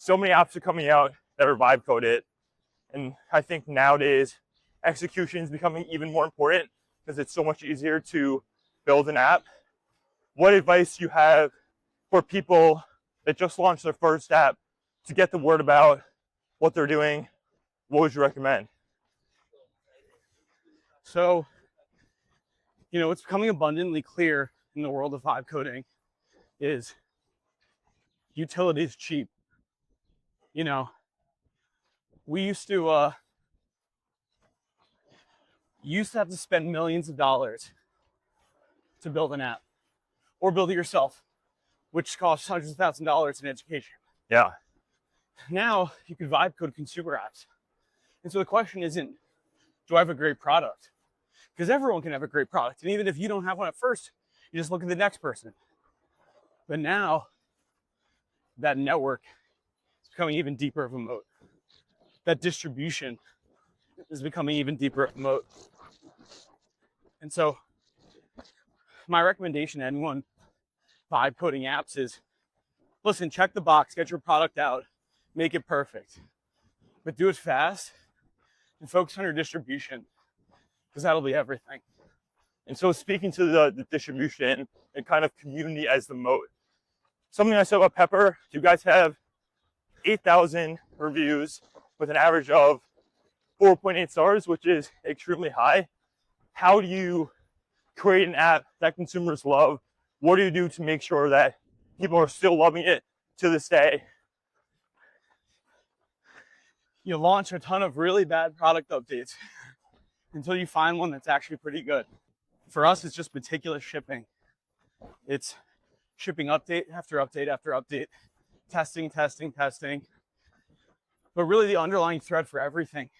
so many apps are coming out that are vibe coded. And I think nowadays execution is becoming even more important because it's so much easier to build an app. What advice do you have for people that just launched their first app to get the word about what they're doing? What would you recommend? So, it's becoming abundantly clear in the world of vibe coding is utility is cheap. We used to have to spend millions of dollars to build an app or build it yourself, which costs hundreds of thousands of dollars in education. Yeah. Now you can vibe code consumer apps. And so the question isn't, do I have a great product? Because everyone can have a great product. And even if you don't have one at first, you just look at the next person. But now that network is becoming even deeper of a moat. That distribution is becoming even deeper of a moat. And so my recommendation to anyone vibe coding apps is, listen, check the box, get your product out, make it perfect. But do it fast and focus on your distribution, because that'll be everything. And so speaking to the distribution and kind of community as the moat, something I said about Pepper, you guys have 8,000 reviews with an average of 4.8 stars, which is extremely high. How do you create an app that consumers love? What do you do to make sure that people are still loving it to this day? You launch a ton of really bad product updates until you find one that's actually pretty good. For us, it's just meticulous shipping. It's shipping update after update after update, testing. But really the underlying thread for everything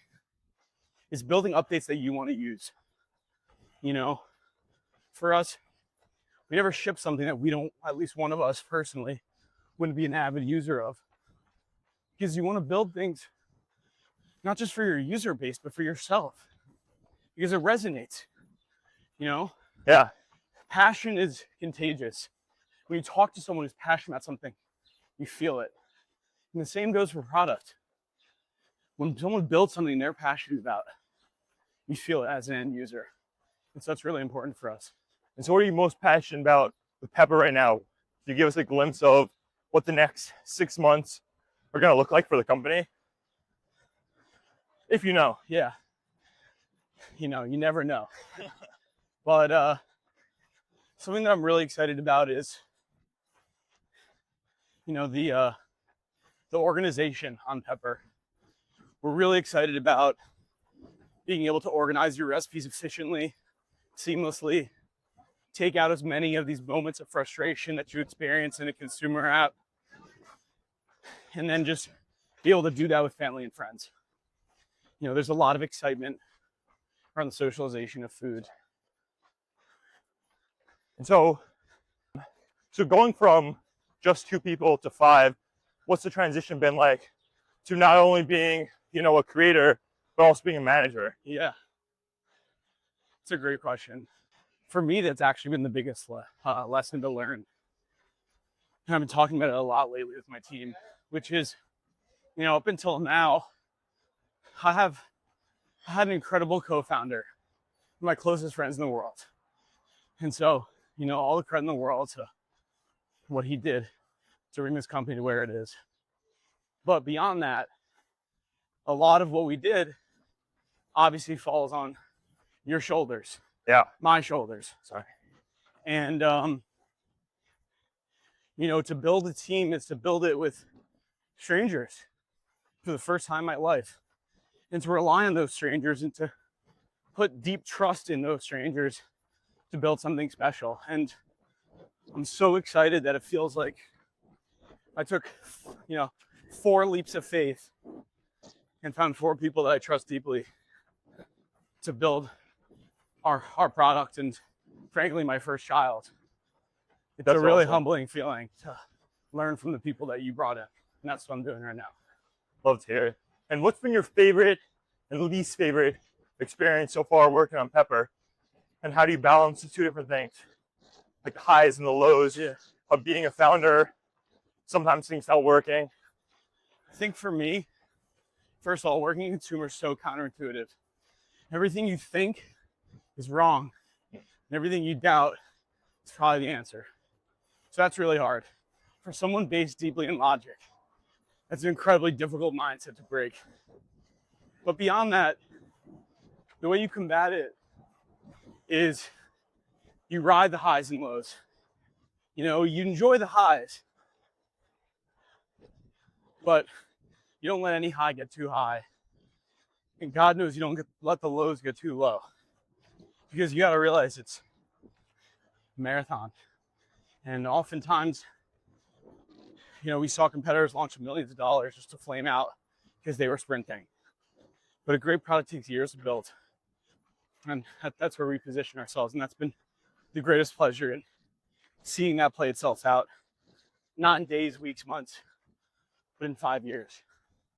is building updates that you want to use. For us, we never ship something that we don't, at least one of us personally, wouldn't be an avid user of. Because you want to build things not just for your user base, but for yourself. Because it resonates, Yeah. Passion is contagious. When you talk to someone who's passionate about something, you feel it. And the same goes for product. When someone builds something they're passionate about, you feel it as an end user. And so that's really important for us. And so what are you most passionate about with Pepper right now? Can you give us a glimpse of what the next 6 months are going to look like for the company? If you know. Yeah. You never know. But something that I'm really excited about is, the organization on Pepper. We're really excited about being able to organize your recipes efficiently, seamlessly, take out as many of these moments of frustration that you experience in a consumer app, and then just be able to do that with family and friends. There's a lot of excitement around the socialization of food. And so going from just 2 people to 5, what's the transition been like to not only being, a creator, but also being a manager? Yeah. It's a great question. For me, that's actually been the biggest lesson to learn. And I've been talking about it a lot lately with my team, which is, up until now, I had an incredible co-founder, my closest friends in the world. And so, all the credit in the world to what he did to bring this company to where it is. But beyond that, a lot of what we did obviously falls on your shoulders. Yeah. My shoulders. Sorry. And, to build a team is to build it with strangers for the first time in my life. And to rely on those strangers and to put deep trust in those strangers to build something special. And I'm so excited that it feels like I took, 4 leaps of faith and found 4 people that I trust deeply to build our product and, frankly, my first child. It's a really humbling feeling to learn from the people that you brought in. And that's what I'm doing right now. Love to hear it. And what's been your favorite and least favorite experience so far working on Pepper? And how do you balance the 2 different things? Like the highs and the lows of being a founder. Sometimes things not working. I think for me, first of all, working in consumer is so counterintuitive. Everything you think is wrong, and everything you doubt is probably the answer. So that's really hard. For someone based deeply in logic, that's an incredibly difficult mindset to break. But beyond that, the way you combat it is you ride the highs and lows. You know, you enjoy the highs, but you don't let any high get too high. And God knows you don't let the lows get too low. Because you got to realize it's a marathon. And oftentimes, you know, we saw competitors launch millions of dollars just to flame out because they were sprinting. But a great product takes years to build. And that's where we position ourselves. And that's been the greatest pleasure in seeing that play itself out. Not in days, weeks, months, but in 5 years.